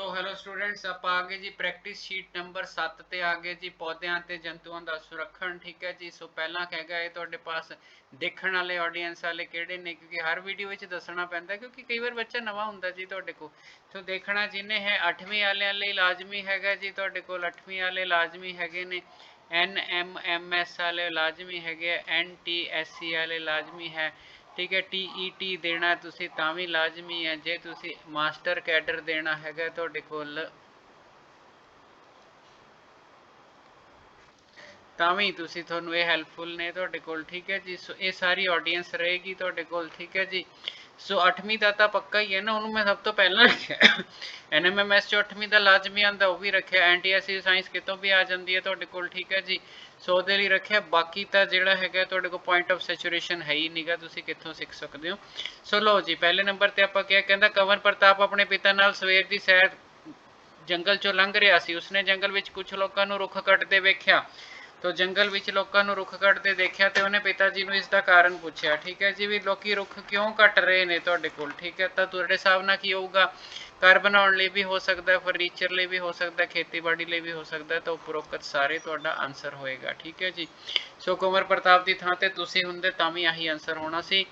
So hello students, ਆਪਾਂ ਆ ਗਏ ਜੀ ਪ੍ਰੈਕਟਿਸ ਸ਼ੀਟ ਨੰਬਰ 7 ਤੇ ਆ ਗਏ ਜੀ ਪੌਦਿਆਂ ਤੇ ਜੰਤੂਆਂ ਦਾ ਸੁਰੱਖਣ। ਠੀਕ ਹੈ ਜੀ। ਸੋ ਪਹਿਲਾਂ ਕਹੇਗਾ ਇਹ ਤੁਹਾਡੇ ਪਾਸ ਦੇਖਣ ਵਾਲੇ ਆਡੀਅנס ਵਾਲੇ ਕਿਹੜੇ ਨੇ, ਕਿਉਂਕਿ ਹਰ ਵੀਡੀਓ ਵਿੱਚ ਦੱਸਣਾ ਪੈਂਦਾ ਕਿਉਂਕਿ ਕਈ ਵਾਰ ਬੱਚਾ ਨਵਾਂ ਹੁੰਦਾ ਜੀ ਤੁਹਾਡੇ ਕੋਲ। ਸੋ ਦੇਖਣਾ ਜਿਹਨੇ ਹੈ 8ਵੀਂ ਵਾਲਿਆਂ ਲਈ ਲਾਜ਼ਮੀ ਹੈਗਾ ਜੀ, ਤੁਹਾਡੇ ਕੋਲ 8ਵੀਂ ਵਾਲੇ ਲਾਜ਼ਮੀ ਹੈਗੇ ਨੇ, NMMS ਵਾਲੇ ਲਾਜ਼ਮੀ ਹੈਗੇ, NTSC ਵਾਲੇ ਲਾਜ਼ਮੀ ਹੈ। ठीक है। TET देना तुसी तां भी लाजमी है। जे तुसी मास्टर कैडर देना हैगा तुहाडे कोल तां भी तुसी तुहानू ये हैल्पफुल ने तुहाडे कोल। ठीक है जी। सो ये सारी ऑडियंस रहेगी तुहाडे कोल। ठीक है जी। सो 8वीं का तो पक्का ही है ना, उन्होंने मैं सब तो पहला रखा NMMS चो 8वीं का लाजमी आंदा वो भी रखा, NTSC साइंस कितों भी आ जाती है तुहाडे कोल। ठीक है जी। सो ਉਹਦੇ ਲਈ ਰੱਖਿਆ, ਬਾਕੀ ਤਾਂ ਜਿਹੜਾ ਹੈਗਾ ਤੁਹਾਡੇ ਕੋਲ ਪੁਆਇੰਟ ਆਫ ਸੈਚੂਰੇਸ਼ਨ ਹੈ ਹੀ ਨਹੀਂਗਾ, ਤੁਸੀਂ ਕਿੱਥੋਂ ਸਿੱਖ ਸਕਦੇ ਹੋ। ਸੋ ਲਓ ਜੀ, ਪਹਿਲੇ ਨੰਬਰ ਤੇ ਆਪਾਂ ਕਿਹਾ, ਕਹਿੰਦਾ ਕੰਵਰ ਪ੍ਰਤਾਪ ਆਪਣੇ ਪਿਤਾ ਨਾਲ ਸਵੇਰ ਦੀ ਸੈਰ ਜੰਗਲ ਚੋਂ ਲੰਘ ਰਿਹਾ ਸੀ। ਉਸਨੇ ਜੰਗਲ ਵਿੱਚ ਕੁਝ ਲੋਕਾਂ ਨੂੰ ਰੁੱਖ ਕੱਟਦੇ ਵੇਖਿਆ। तो जंगल ਵਿੱਚ ਲੋਕਾਂ ਨੂੰ ਰੁੱਖ ਕੱਟਦੇ ਦੇਖਿਆ ਤੇ ਉਹਨੇ ਪਿਤਾ ਜੀ ਨੂੰ ਇਸ ਦਾ ਕਾਰਨ ਪੁੱਛਿਆ। ਠੀਕ ਹੈ ਜੀ, ਵੀ ਲੋਕੀ ਰੁੱਖ ਕਿਉਂ ਕੱਟ ਰਹੇ ਨੇ ਤੁਹਾਡੇ ਕੋਲ। ਠੀਕ ਹੈ, ਤਾਂ ਤੁਹਾਡੇ ਹਿਸਾਬ ਨਾਲ ਕੀ ਹੋਊਗਾ, ਘਰ ਬਣਾਉਣ ਲਈ ਵੀ ਹੋ ਸਕਦਾ, ਫਰਨੀਚਰ ਲਈ ਵੀ ਹੋ ਸਕਦਾ, ਖੇਤੀਬਾੜੀ ਲਈ ਵੀ ਹੋ ਸਕਦਾ, ਤਾਂ ਉਪਰੋਕਤ ਸਾਰੇ ਤੁਹਾਡਾ ਆਨਸਰ ਹੋਏਗਾ। ਠੀਕ ਹੈ ਜੀ। ਸੋ ਕੁੰਵਰ ਪ੍ਰਤਾਪ ਦੀ ਥਾਂ ਤੇ ਤੁਸੀਂ ਹੁੰਦੇ ਤਾਂ ਵੀ ਆਹੀ ਆਨਸਰ ਹੋਣਾ ਸੀ।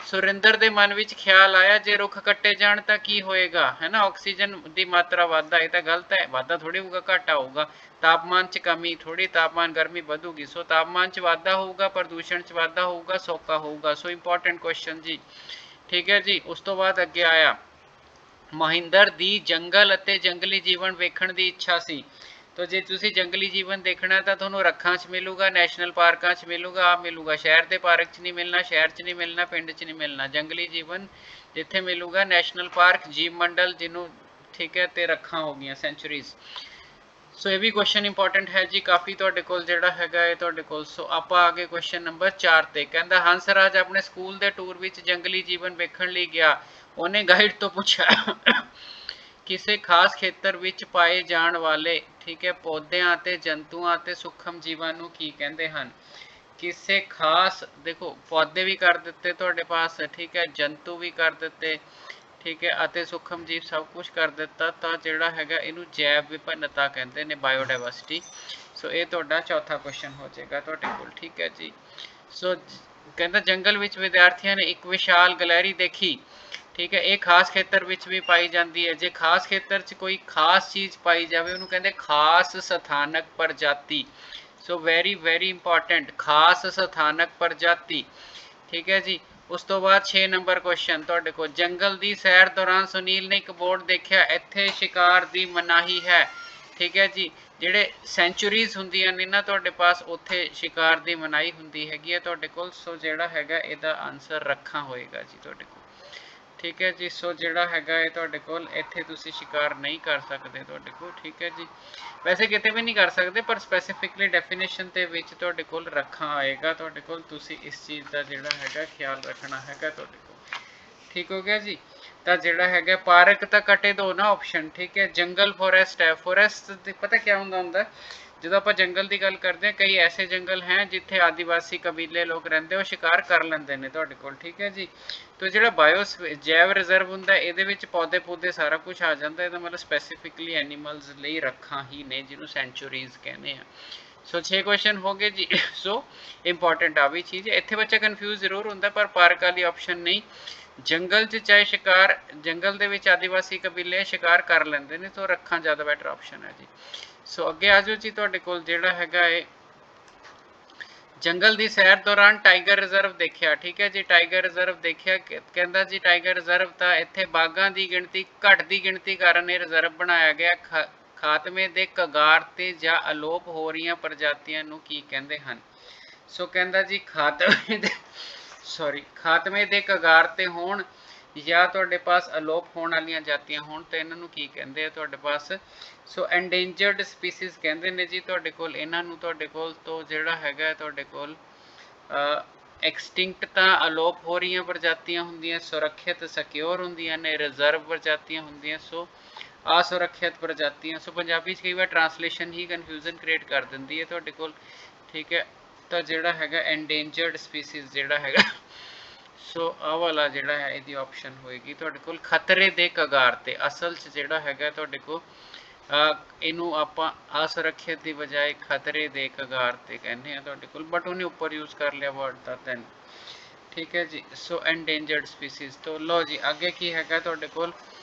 ਸੁਰਿੰਦਰ ਦੇ ਮਨ ਵਿੱਚ ਖਿਆਲ ਆਇਆ, ਜੇ ਰੁੱਖ ਕੱਟੇ ਜਾਣ ਤਾਂ ਕੀ ਹੋਏਗਾ, ਹੈ ਨਾ, ਆਕਸੀਜਨ ਦੀ ਮਾਤਰਾ ਵੱਧਦਾ। ਇਹ ਤਾਂ ਗਲਤ ਹੈ, ਵਾਧਾ ਥੋੜੀ ਹੋਊਗਾ, ਘਾਟਾ ਹੋਊਗਾ। ਤਾਪਮਾਨ 'ਚ ਕਮੀ ਥੋੜੀ, ਤਾਪਮਾਨ ਗਰਮੀ ਵਧੂਗੀ। ਸੋ ਤਾਪਮਾਨ 'ਚ ਵਾਧਾ ਹੋਊਗਾ, ਪ੍ਰਦੂਸ਼ਣ 'ਚ ਵਾਧਾ ਹੋਊਗਾ, ਸੌਖਾ ਹੋਊਗਾ। ਸੋ ਇੰਪੋਰਟੈਂਟ ਕੁਐਸਚਨ ਜੀ। ਠੀਕ ਹੈ ਜੀ। ਉਸ ਤੋਂ ਬਾਅਦ ਅੱਗੇ ਆਇਆ, ਮਹਿੰਦਰ ਦੀ ਜੰਗਲ ਅਤੇ ਜੰਗਲੀ ਜੀਵਨ ਵੇਖਣ ਦੀ ਇੱਛਾ ਸੀ। ਤੋ ਜੇ ਤੁਸੀਂ ਜੰਗਲੀ ਜੀਵਨ ਦੇਖਣਾ ਤਾਂ ਤੁਹਾਨੂੰ ਰੱਖਾਂ 'ਚ ਮਿਲੂਗਾ, ਨੈਸ਼ਨਲ ਪਾਰਕਾਂ 'ਚ ਮਿਲੂਗਾ, ਆ ਮਿਲੂਗਾ। ਸ਼ਹਿਰ ਦੇ ਪਾਰਕ 'ਚ ਨਹੀਂ ਮਿਲਣਾ, ਸ਼ਹਿਰ 'ਚ ਨਹੀਂ ਮਿਲਣਾ, ਪਿੰਡ 'ਚ ਨਹੀਂ ਮਿਲਣਾ। ਜੰਗਲੀ ਜੀਵਨ ਜਿੱਥੇ ਮਿਲੂਗਾ ਨੈਸ਼ਨਲ ਪਾਰਕ, ਜੀਵ ਮੰਡਲ ਜਿਹਨੂੰ, ਠੀਕ ਹੈ, ਤੇ ਰੱਖਾਂ ਹੋ ਗਈਆਂ, ਸੈਂਚੁਰੀਜ਼। ਸੋ ਇਹ ਵੀ ਕੁਐਸਚਨ ਇੰਪੋਰਟੈਂਟ ਹੈ ਜੀ ਕਾਫੀ ਤੁਹਾਡੇ ਕੋਲ ਜਿਹੜਾ ਹੈਗਾ ਇਹ ਤੁਹਾਡੇ ਕੋਲ। ਸੋ ਆਪਾਂ ਆ ਗਏ ਕੁਐਸਚਨ ਨੰਬਰ 4 ਤੇ। ਕਹਿੰਦਾ ਹੰਸਰਾਜ ਆਪਣੇ ਸਕੂਲ ਦੇ ਟੂਰ ਵਿੱਚ ਜੰਗਲੀ ਜੀਵਨ ਵੇਖਣ ਲਈ ਗਿਆ। ਉਹਨੇ ਗਾਈਡ ਤੋਂ ਪੁੱਛਿਆ ਕਿਸੇ ਖਾਸ ਖੇਤਰ ਵਿੱਚ ਪਾਏ ਜਾਣ ਵਾਲੇ, ਠੀਕ ਹੈ, ਪੌਦਿਆਂ ਅਤੇ ਜੰਤੂਆਂ ਅਤੇ ਸੂਖਮ ਜੀਵਾਂ ਨੂੰ ਕੀ ਕਹਿੰਦੇ ਹਨ। ਕਿਸੇ ਖਾਸ, ਦੇਖੋ ਪੌਦੇ ਵੀ ਕਰ ਦਿੱਤੇ ਤੁਹਾਡੇ ਪਾਸ, ਠੀਕ ਹੈ, ਜੰਤੂ ਵੀ ਕਰ ਦਿੱਤੇ, ਠੀਕ ਹੈ, ਅਤੇ ਸੂਖਮ ਜੀਵ ਸਭ ਕੁਝ ਕਰ ਦਿੱਤਾ, ਤਾਂ ਜਿਹੜਾ ਹੈਗਾ ਇਹਨੂੰ ਜੈਵ ਵਿਭਿੰਨਤਾ ਕਹਿੰਦੇ ਨੇ, ਬਾਇਓਡਾਇਵਰਸਿਟੀ। ਸੋ ਇਹ ਤੁਹਾਡਾ ਚੌਥਾ ਕੁਐਸਚਨ ਹੋ ਜਾਏਗਾ ਤੁਹਾਡੇ ਕੋਲ। ਠੀਕ ਹੈ ਜੀ। ਸੋ ਕਹਿੰਦਾ ਜੰਗਲ ਵਿੱਚ ਵਿਦਿਆਰਥੀਆਂ ਨੇ ਇੱਕ ਵਿਸ਼ਾਲ ਗਲਹਿਰੀ ਦੇਖੀ। ਠੀਕ ਹੈ, ਇਹ ਖਾਸ ਖੇਤਰ ਵਿੱਚ ਵੀ ਪਾਈ ਜਾਂਦੀ ਹੈ। ਜੇ ਖਾਸ ਖੇਤਰ 'ਚ ਕੋਈ ਖਾਸ ਚੀਜ਼ ਪਾਈ ਜਾਵੇ ਉਹਨੂੰ ਕਹਿੰਦੇ ਖਾਸ ਸਥਾਨਕ ਪ੍ਰਜਾਤੀ। ਸੋ ਵੈਰੀ ਵੈਰੀ ਇੰਪੋਰਟੈਂਟ, ਖਾਸ ਸਥਾਨਕ ਪ੍ਰਜਾਤੀ। ਠੀਕ ਹੈ ਜੀ। ਉਸ ਤੋਂ ਬਾਅਦ 6 ਨੰਬਰ ਕੁਐਸਚਨ ਤੁਹਾਡੇ ਕੋਲ, ਜੰਗਲ ਦੀ ਸੈਰ ਦੌਰਾਨ ਸੁਨੀਲ ਨੇ ਇੱਕ ਬੋਰਡ ਦੇਖਿਆ, ਇੱਥੇ ਸ਼ਿਕਾਰ ਦੀ ਮਨਾਹੀ ਹੈ। ਠੀਕ ਹੈ ਜੀ। ਜਿਹੜੇ ਸੈਂਚੁਰੀਜ਼ ਹੁੰਦੀਆਂ ਨੇ ਨਾ ਤੁਹਾਡੇ ਪਾਸ, ਉੱਥੇ ਸ਼ਿਕਾਰ ਦੀ ਮਨਾਹੀ ਹੁੰਦੀ ਹੈਗੀ ਹੈ ਤੁਹਾਡੇ ਕੋਲ। ਸੋ ਜਿਹੜਾ ਹੈਗਾ ਇਹਦਾ ਆਨਸਰ ਰੱਖਾਂ ਹੋਏਗਾ ਜੀ ਤੁਹਾਡੇ ਕੋਲ। ਠੀਕ ਹੈ ਜੀ। ਸੋ ਜਿਹੜਾ ਹੈਗਾ ਇਹ ਤੁਹਾਡੇ ਕੋਲ, ਇੱਥੇ ਤੁਸੀਂ ਸ਼ਿਕਾਰ ਨਹੀਂ ਕਰ ਸਕਦੇ ਤੁਹਾਡੇ ਕੋਲ। ਠੀਕ ਹੈ ਜੀ। ਵੈਸੇ ਕਿਤੇ ਵੀ ਨਹੀਂ ਕਰ ਸਕਦੇ, ਪਰ ਸਪੈਸੀਫਿਕਲੀ ਡੈਫੀਨੇਸ਼ਨ ਦੇ ਵਿੱਚ ਤੁਹਾਡੇ ਕੋਲ ਰੱਖਾਂ ਆਏਗਾ ਤੁਹਾਡੇ ਕੋਲ। ਤੁਸੀਂ ਇਸ ਚੀਜ਼ ਦਾ ਜਿਹੜਾ ਹੈਗਾ ਖਿਆਲ ਰੱਖਣਾ ਹੈਗਾ ਤੁਹਾਡੇ ਕੋਲ। ਠੀਕ ਹੋ ਗਿਆ ਜੀ। ਤਾਂ ਜਿਹੜਾ ਹੈਗਾ ਪਾਰਕ ਤਾਂ ਕੱਟੇ ਦੋ ਨਾ ਆਪਸ਼ਨ। ਠੀਕ ਹੈ, ਜੰਗਲ ਫੋਰੈਸਟ ਹੈ। ਫੋਰੈਸਟ ਦੀ ਪਤਾ ਕਿਆ ਹੁੰਦਾ ਜਦੋਂ ਆਪਾਂ ਜੰਗਲ ਦੀ ਗੱਲ ਕਰਦੇ ਹਾਂ, ਕਈ ਐਸੇ ਜੰਗਲ ਹੈ ਜਿੱਥੇ ਆਦੀਵਾਸੀ ਕਬੀਲੇ ਲੋਕ ਰਹਿੰਦੇ, ਉਹ ਸ਼ਿਕਾਰ ਕਰ ਲੈਂਦੇ ਨੇ ਤੁਹਾਡੇ ਕੋਲ। ਠੀਕ ਹੈ ਜੀ। ਤੋ ਜਿਹੜਾ ਜੈਵ ਰਿਜ਼ਰਵ ਹੁੰਦਾ ਇਹਦੇ ਵਿੱਚ ਪੌਦੇ ਪੌਦੇ ਸਾਰਾ ਕੁਝ ਆ ਜਾਂਦਾ। ਇਹਦਾ ਮਤਲਬ ਸਪੈਸੀਫਿਕਲੀ ਐਨੀਮਲਸ ਲਈ ਰੱਖਾਂ ਹੀ ਨੇ, ਜਿਹਨੂੰ ਸੈਂਚੁਰੀਜ਼ ਕਹਿੰਦੇ ਆ। ਸੋ 6 ਕੁਐਸਚਨ ਹੋ ਗਏ ਜੀ। ਸੋ ਇੰਪੋਰਟੈਂਟ ਆ ਵੀ ਚੀਜ਼। ਇੱਥੇ ਬੱਚਾ ਕਨਫਿਊਜ਼ ਜ਼ਰੂਰ ਹੁੰਦਾ, ਪਰ ਪਾਰਕ ਵਾਲੀ ਆਪਸ਼ਨ ਨਹੀਂ। ਜੰਗਲ 'ਚ ਚਾਹੇ ਸ਼ਿਕਾਰ, ਜੰਗਲ ਦੇ ਵਿੱਚ ਆਦੀਵਾਸੀ ਕਬੀਲੇ ਸ਼ਿਕਾਰ ਕਰ ਲੈਂਦੇ ਨੇ, ਤਾਂ ਰੱਖਾਂ ਜ਼ਿਆਦਾ ਬੈਟਰ ਆਪਸ਼ਨ ਹੈ ਜੀ। ਸੋ ਅੱਗੇ ਆ ਜਾਓ ਜੀ, ਤੁਹਾਡੇ ਕੋਲ ਜਿਹੜਾ ਹੈਗਾ ਇਹ ਜੰਗਲ ਦੀ ਸੈਰ ਦੌਰਾਨ ਟਾਈਗਰ ਰਿਜ਼ਰਵ ਦੇਖਿਆ। ਠੀਕ ਹੈ ਜੀ। ਟਾਈਗਰ ਰਿਜ਼ਰਵ ਦੇਖਿਆ, ਕਹਿੰਦਾ ਜੀ ਟਾਈਗਰ ਰਿਜ਼ਰਵ ਤਾਂ ਇੱਥੇ ਬਾਘਾਂ ਦੀ ਗਿਣਤੀ, ਘਟਦੀ ਗਿਣਤੀ ਕਾਰਨ ਇਹ ਰਿਜ਼ਰਵ ਬਣਾਇਆ ਗਿਆ। ਖਾਤਮੇ ਦੇ ਕਗਾਰ ਤੇ ਜਾਂ ਅਲੋਪ ਹੋ ਰਹੀਆਂ ਪ੍ਰਜਾਤੀਆਂ ਨੂੰ ਕੀ ਕਹਿੰਦੇ ਹਨ। ਸੋ ਕਹਿੰਦਾ ਜੀ ਖਾਤਮੇ ਦੇ ਕਗਾਰ ਤੇ ਹੋਣ ਜਾਂ ਤੁਹਾਡੇ ਪਾਸ ਅਲੋਪ ਹੋਣ ਵਾਲੀਆਂ ਜਾਤੀਆਂ ਹੋਣ ਤਾਂ ਇਹਨਾਂ ਨੂੰ ਕੀ ਕਹਿੰਦੇ ਆ ਤੁਹਾਡੇ ਪਾਸ। ਸੋ ਐਂਡੇਂਜਰਡ ਸਪੀਸੀਜ਼ ਕਹਿੰਦੇ ਨੇ ਜੀ ਤੁਹਾਡੇ ਕੋਲ ਇਹਨਾਂ ਨੂੰ। ਤੁਹਾਡੇ ਕੋਲ ਤੋਂ ਜਿਹੜਾ ਹੈਗਾ ਤੁਹਾਡੇ ਕੋਲ ਐਕਸਟਿੰਕਟ ਤਾਂ ਅਲੋਪ ਹੋ ਰਹੀਆਂ ਪ੍ਰਜਾਤੀਆਂ ਹੁੰਦੀਆਂ, ਸੁਰੱਖਿਅਤ ਸਿਕਿਉਰ ਹੁੰਦੀਆਂ ਨੇ, ਰਿਜ਼ਰਵ ਪ੍ਰਜਾਤੀਆਂ ਹੁੰਦੀਆਂ। ਸੋ असुरक्षित प्रजातियां। सो पंजाबी कई बार ट्रांसलेशन ही कन्फ्यूजन क्रिएट कर देंदी है तुहाडे कोल। ठीक है, तो जिहड़ा हैगा एंडेंजर्ड स्पीसीज जिहड़ा हैगा ਸੋ ਆਹ ਵਾਲਾ ਜਿਹੜਾ ਹੈ ਇਹਦੀ ਆਪਸ਼ਨ ਹੋਏਗੀ ਤੁਹਾਡੇ ਕੋਲ ਖਤਰੇ ਦੇ ਕਗਾਰ ਤੇ। ਅਸਲ 'ਚ ਜਿਹੜਾ ਹੈਗਾ ਤੁਹਾਡੇ ਕੋਲ ਇਹਨੂੰ ਆਪਾਂ ਅਸੁਰੱਖਿਅਤ ਦੀ ਬਜਾਏ ਖਤਰੇ ਦੇ ਕਗਾਰ ਤੇ ਕਹਿੰਦੇ ਆ ਤੁਹਾਡੇ ਕੋਲ, ਬਟ ਉਹਨੇ ਉੱਪਰ ਯੂਜ਼ ਕਰ ਲਿਆ ਵਰਡ ਦਾ ਦੈਨ। ਠੀਕ ਹੈ ਜੀ। ਸੋ ਐਂਡੇਂਜਰਡ ਸਪੀਸੀਜ਼ ਤੋਂ ਲਓ ਜੀ ਅੱਗੇ ਕੀ ਹੈਗਾ ਤੁਹਾਡੇ ਕੋਲ।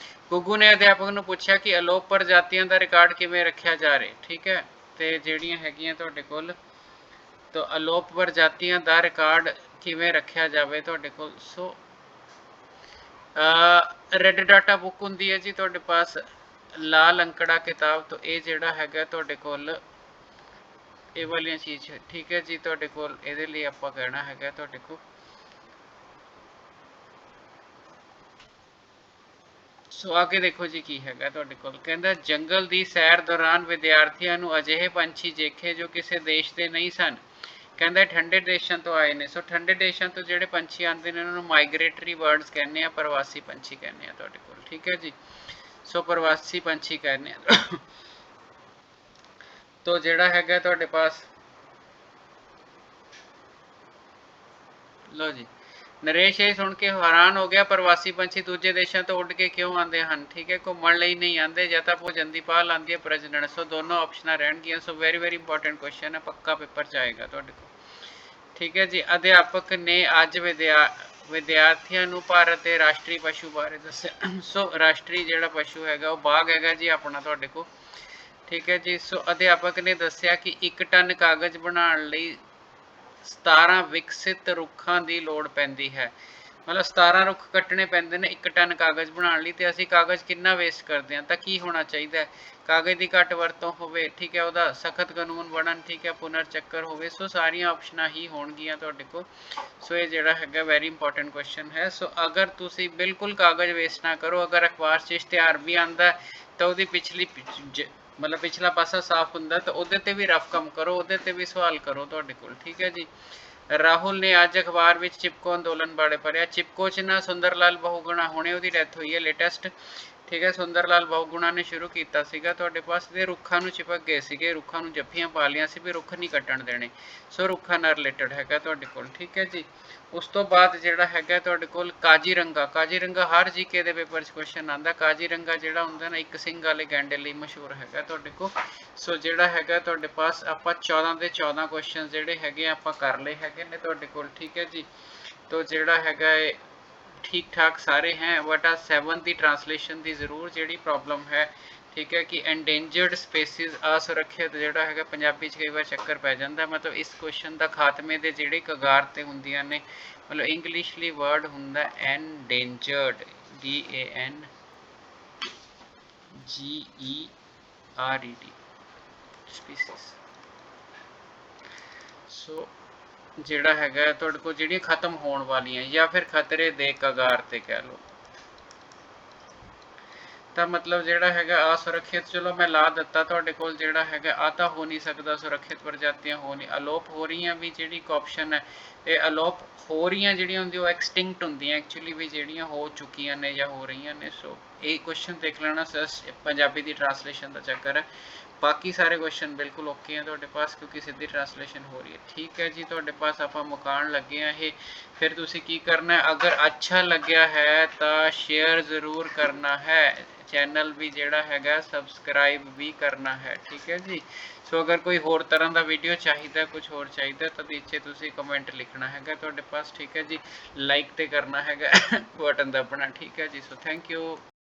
ਗੁੱਗੂ ਨੇ ਅਧਿਆਪਕ ਨੂੰ ਪੁੱਛਿਆ ਕਿ ਅਲੋਪ ਪ੍ਰਜਾਤੀਆਂ ਦਾ ਰਿਕਾਰਡ ਕਿਵੇਂ ਰੱਖਿਆ ਜਾ ਰਿਹਾ। ਠੀਕ ਹੈ, ਤੇ ਜਿਹੜੀਆਂ ਹੈਗੀਆਂ ਤੁਹਾਡੇ ਕੋਲ ਤਾਂ ਅਲੋਪ ਪ੍ਰਜਾਤੀਆਂ ਦਾ ਰਿਕਾਰਡ ਕਿਵੇਂ ਰੱਖਿਆ ਜਾਵੇ ਤੁਹਾਡੇ ਕੋਲ। ਸੋ ਰੈੱਡ ਡਾਟਾ ਬੁੱਕ ਹੁੰਦੀ ਹੈ ਜੀ ਤੁਹਾਡੇ ਪਾਸ, ਲਾਲ ਅੰਕੜਾ ਕਿਤਾਬ ਤੋਂ ਇਹ ਜਿਹੜਾ ਹੈਗਾ ਤੁਹਾਡੇ ਕੋਲ ਇਹ ਵਾਲੀਆਂ ਚੀਜ਼। ਠੀਕ ਹੈ ਜੀ, ਤੁਹਾਡੇ ਕੋਲ ਇਹਦੇ ਲਈ ਆਪਾਂ ਕਹਿਣਾ ਹੈਗਾ ਤੁਹਾਡੇ ਕੋਲ ਸੋ ਅੱਗੇ ਦੇਖੋ ਜੀ ਕੀ ਹੈਗਾ ਤੁਹਾਡੇ ਕੋਲ। ਕਹਿੰਦਾ ਜੰਗਲ ਦੀ ਸੈਰ ਦੌਰਾਨ ਵਿਦਿਆਰਥੀਆਂ ਨੂੰ ਅਜਿਹੇ ਪੰਛੀ ਦੇਖੇ ਜੋ ਕਿਸੇ ਦੇਸ਼ ਦੇ ਨਹੀਂ ਸਨ। ਕਹਿੰਦਾ ਠੰਡੇ ਦੇਸ਼ਾਂ ਤੋਂ ਆਏ ਨੇ। ਸੋ ਠੰਡੇ ਦੇਸ਼ਾਂ ਤੋਂ ਜਿਹੜੇ ਪੰਛੀ ਆਉਂਦੇ ਨੇ ਉਹਨਾਂ ਨੂੰ ਮਾਈਗ੍ਰੇਟਰੀ ਬਰਡਸ ਕਹਿੰਦੇ ਆ, ਪ੍ਰਵਾਸੀ ਪੰਛੀ ਕਹਿੰਦੇ ਆ ਤੁਹਾਡੇ ਕੋਲ। ਠੀਕ ਹੈ ਜੀ, ਸੋ ਪ੍ਰਵਾਸੀ ਪੰਛੀ ਕਹਿੰਦੇ ਆ। ਤੋ ਜਿਹੜਾ ਹੈਗਾ ਤੁਹਾਡੇ ਪਾਸ ਲਓ ਜੀ, ਨਰੇਸ਼ ਇਹ ਸੁਣ ਕੇ ਹੈਰਾਨ ਹੋ ਗਿਆ ਪ੍ਰਵਾਸੀ ਪੰਛੀ ਦੂਜੇ ਦੇਸ਼ਾਂ ਤੋਂ ਉੱਡ ਕੇ ਕਿਉਂ ਆਉਂਦੇ ਹਨ। ਠੀਕ ਹੈ, ਘੁੰਮਣ ਲਈ ਨਹੀਂ ਆਉਂਦੇ, ਜਾਂ ਤਾਂ ਭੋਜਨ ਦੀ ਭਾਲ ਆਉਂਦੀ ਹੈ ਪ੍ਰਜਨਨ। ਸੋ ਦੋਨੋਂ ਆਪਸ਼ਨਾਂ ਰਹਿਣਗੀਆਂ। So very very important question ਹੈ, ਪੱਕਾ ਪੇਪਰ 'ਚ ਆਏਗਾ ਤੁਹਾਡੇ ਕੋਲ। ਠੀਕ ਹੈ ਜੀ, ਅਧਿਆਪਕ ਨੇ ਅੱਜ ਵਿਦਿਆਰਥੀਆਂ ਨੂੰ ਭਾਰਤ ਦੇ ਰਾਸ਼ਟਰੀ ਪਸ਼ੂ ਬਾਰੇ ਦੱਸਿਆ। ਸੋ ਰਾਸ਼ਟਰੀ ਜਿਹੜਾ ਪਸ਼ੂ ਹੈਗਾ ਉਹ ਬਾਘ ਹੈਗਾ ਜੀ ਆਪਣਾ ਤੁਹਾਡੇ ਕੋਲ। ਠੀਕ ਹੈ ਜੀ, ਸੋ ਅਧਿਆਪਕ ਨੇ ਦੱਸਿਆ ਕਿ 1 ਟਨ ਕਾਗਜ਼ ਬਣਾਉਣ ਲਈ 17 ਵਿਕਸਿਤ ਰੁੱਖਾਂ ਦੀ ਲੋੜ ਪੈਂਦੀ ਹੈ। ਮਤਲਬ 17 ਰੁੱਖ ਕੱਟਣੇ ਪੈਂਦੇ ਨੇ 1 ਟਨ ਕਾਗਜ਼ ਬਣਾਉਣ ਲਈ, ਤੇ ਅਸੀਂ ਕਾਗਜ਼ ਕਿੰਨਾ ਵੇਸਟ ਕਰਦੇ ਹਾਂ। ਤਾਂ ਕੀ ਹੋਣਾ ਚਾਹੀਦਾ, ਕਾਗਜ਼ ਦੀ ਘੱਟ ਵਰਤੋਂ ਹੋਵੇ। ਠੀਕ ਹੈ, ਉਹਦਾ ਸਖਤ ਕਾਨੂੰਨ ਬਣਨ। ਠੀਕ ਹੈ, ਪੁਨਰ ਚੱਕਰ ਹੋਵੇ। ਸੋ ਸਾਰੀਆਂ ਆਪਸ਼ਨਾਂ ਹੀ ਹੋਣਗੀਆਂ ਤੁਹਾਡੇ ਕੋਲ। ਸੋ ਇਹ ਜਿਹੜਾ ਹੈਗਾ ਵੈਰੀ ਇੰਪੋਰਟੈਂਟ ਕੁਐਸਚਨ ਹੈ। ਸੋ ਅਗਰ ਤੁਸੀਂ ਬਿਲਕੁਲ ਕਾਗਜ਼ ਵੇਸਟ ਨਾ ਕਰੋ, ਅਗਰ ਅਖਬਾਰ 'ਚ ਇਸ਼ਤਿਹਾਰ ਵੀ ਆਉਂਦਾ ਤਾਂ ਉਹਦੀ ਪਿਛਲੀ ਮਤਲਬ ਪਿਛਲਾ ਪਾਸਾ ਸਾਫ਼ ਹੁੰਦਾ ਤਾਂ ਉਹਦੇ ਤੇ ਵੀ ਰਫ ਕੰਮ ਕਰੋ, ਉਹਦੇ ਤੇ ਵੀ ਸਵਾਲ ਕਰੋ ਤੁਹਾਡੇ ਕੋਲ। ਠੀਕ ਹੈ ਜੀ। ਰਾਹੁਲ ਨੇ ਅੱਜ ਅਖਬਾਰ ਵਿੱਚ ਚਿਪਕੋ ਅੰਦੋਲਨ ਬਾਰੇ ਪੜ੍ਹਿਆ। ਚਿਪਕੋ 'ਚ ਨਾ ਸੁੰਦਰ ਲਾਲ ਬਹੁਗੁਣਾ, ਹੁਣੇ ਉਹਦੀ ਡੈਥ ਹੋਈ ਹੈ ਲੇਟੈਸਟ। ਠੀਕ ਹੈ, ਸੁੰਦਰ ਲਾਲ ਬਹੁਗੁਣਾ ਨੇ ਸ਼ੁਰੂ ਕੀਤਾ ਸੀਗਾ ਤੁਹਾਡੇ ਪਾਸ। ਦੇ ਰੁੱਖਾਂ ਨੂੰ ਚਿਪਕ ਗਏ ਸੀਗੇ, ਰੁੱਖਾਂ ਨੂੰ ਜੱਫੀਆਂ ਪਾ ਲਈਆਂ ਸੀ ਵੀ ਰੁੱਖ ਨਹੀਂ ਕੱਟਣ ਦੇਣੇ। ਸੋ ਰੁੱਖਾਂ ਨਾਲ ਰਿਲੇਟਡ ਹੈਗਾ ਤੁਹਾਡੇ ਕੋਲ। ਠੀਕ ਹੈ ਜੀ, ਉਸ ਤੋਂ ਬਾਅਦ ਜਿਹੜਾ ਹੈਗਾ ਤੁਹਾਡੇ ਕੋਲ ਕਾਜੀਰੰਗਾ। ਕਾਜੀਰੰਗਾ ਹਰ ਜੀਕੇ ਦੇ ਪੇਪਰ 'ਚ ਕੁਐਸਚਨ ਆਉਂਦਾ। ਕਾਜੀਰੰਗਾ ਜਿਹੜਾ ਹੁੰਦਾ ਨਾ ਇੱਕ ਸਿੰਘ ਵਾਲੇ ਗੈਂਡੇ ਲਈ ਮਸ਼ਹੂਰ ਹੈਗਾ ਤੁਹਾਡੇ ਕੋਲ। ਸੋ ਜਿਹੜਾ ਹੈਗਾ ਤੁਹਾਡੇ ਪਾਸ ਆਪਾਂ 14 ਦੇ 14 ਕੁਐਸਚਨ ਜਿਹੜੇ ਹੈਗੇ ਆਪਾਂ ਕਰ ਲਏ ਹੈਗੇ ਨੇ ਤੁਹਾਡੇ ਕੋਲ। ਠੀਕ ਹੈ ਜੀ, ਤੋ ਜਿਹੜਾ ਹੈਗਾ ਇਹ ਠੀਕ ਠਾਕ ਸਾਰੇ ਹੈ, ਬਟ ਆ 7 ਦੀ ਟਰਾਂਸਲੇਸ਼ਨ ਦੀ ਜ਼ਰੂਰ ਜਿਹੜੀ ਪ੍ਰੋਬਲਮ ਹੈ। ਠੀਕ ਹੈ, ਕਿ ਐਂਡੇਂਜਰਡ ਸਪੀਸੀਜ਼ ਅਸੁਰੱਖਿਅਤ ਜਿਹੜਾ ਹੈਗਾ ਪੰਜਾਬੀ 'ਚ ਕਈ ਵਾਰ ਚੱਕਰ ਪੈ ਜਾਂਦਾ। ਮਤਲਬ ਇਸ ਕੁਐਸਚਨ ਦਾ ਖਾਤਮੇ ਦੇ ਜਿਹੜੇ ਕਗਾਰ ਤੇ ਹੁੰਦੀਆਂ ਨੇ, ਮਤਲਬ ਇੰਗਲਿਸ਼ਲੀ ਵਰਡ ਹੁੰਦਾ ਐਂਡੇਂਜਰਡ, DANGERED ਸਪੀਸੀਜ਼। ਸੋ ਜਿਹੜਾ ਹੈਗਾ ਤੁਹਾਡੇ ਕੋਲ ਜਿਹੜੀਆਂ ਖਤਮ ਹੋਣ ਵਾਲੀਆਂ ਜਾਂ ਫਿਰ ਖਤਰੇ ਦੇ ਕਗਾਰ ਤੇ ਕਹਿ ਲਓ, ਤਾਂ ਮਤਲਬ ਜਿਹੜਾ ਹੈਗਾ ਅਸੁਰੱਖਿਅਤ, ਚਲੋ ਮੈਂ ਲਾ ਦਿੱਤਾ ਤੁਹਾਡੇ ਕੋਲ। ਜਿਹੜਾ ਹੈਗਾ ਆ ਤਾਂ ਹੋ ਨਹੀਂ ਸਕਦਾ, ਸੁਰੱਖਿਅਤ ਪ੍ਰਜਾਤੀਆਂ ਹੋ ਨਹੀਂ, ਅਲੋਪ ਹੋ ਰਹੀਆਂ ਵੀ ਜਿਹੜੀ ਇੱਕ ਆਪਸ਼ਨ ਹੈ। ਇਹ ਅਲੋਪ ਹੋ ਰਹੀਆਂ ਜਿਹੜੀਆਂ ਹੁੰਦੀਆਂ ਉਹ ਐਕਸਟਿੰਕਟ ਹੁੰਦੀਆਂ ਐਕਚੁਅਲੀ, ਵੀ ਜਿਹੜੀਆਂ ਹੋ ਚੁੱਕੀਆਂ ਨੇ ਜਾਂ ਹੋ ਰਹੀਆਂ ਨੇ। ਸੋ ਇਹ ਕੁਐਸਚਨ ਦੇਖ ਲੈਣਾ, ਪੰਜਾਬੀ ਦੀ ਟਰਾਂਸਲੇਸ਼ਨ ਦਾ ਚੱਕਰ ਹੈ। ਬਾਕੀ ਸਾਰੇ ਕੁਐਸਚਨ ਬਿਲਕੁਲ ਓਕੇ ਹੈ ਤੁਹਾਡੇ ਪਾਸ, ਕਿਉਂਕਿ ਸਿੱਧੀ ਟਰਾਂਸਲੇਸ਼ਨ ਹੋ ਰਹੀ ਹੈ। ਠੀਕ ਹੈ ਜੀ, ਤੁਹਾਡੇ ਪਾਸ ਆਪਾਂ ਮੁਕਾਉਣ ਲੱਗੇ ਆ ਇਹ। ਫਿਰ ਤੁਸੀਂ ਕੀ ਕਰਨਾ, ਅਗਰ ਅੱਛਾ ਲੱਗਿਆ ਹੈ ਤਾਂ ਸ਼ੇਅਰ ਜ਼ਰੂਰ ਕਰਨਾ ਹੈ, ਚੈਨਲ ਵੀ ਜਿਹੜਾ ਹੈਗਾ ਸਬਸਕ੍ਰਾਈਬ ਵੀ ਕਰਨਾ ਹੈ। ਠੀਕ ਹੈ ਜੀ। ਸੋ ਅਗਰ ਕੋਈ ਹੋਰ ਤਰ੍ਹਾਂ ਦਾ ਵੀਡੀਓ ਚਾਹੀਦਾ, ਕੁਝ ਹੋਰ ਚਾਹੀਦਾ, ਤਾਂ ਨੀਚੇ ਤੁਸੀਂ ਕਮੈਂਟ ਲਿਖਣਾ ਹੈਗਾ ਤੁਹਾਡੇ ਪਾਸ। ਠੀਕ ਹੈ ਜੀ, ਲਾਈਕ ਤੇ ਕਰਨਾ ਹੈਗਾ ਬਟਨ ਦੱਬਣਾ। ਠੀਕ ਹੈ ਜੀ, ਸੋ ਥੈਂਕ ਯੂ।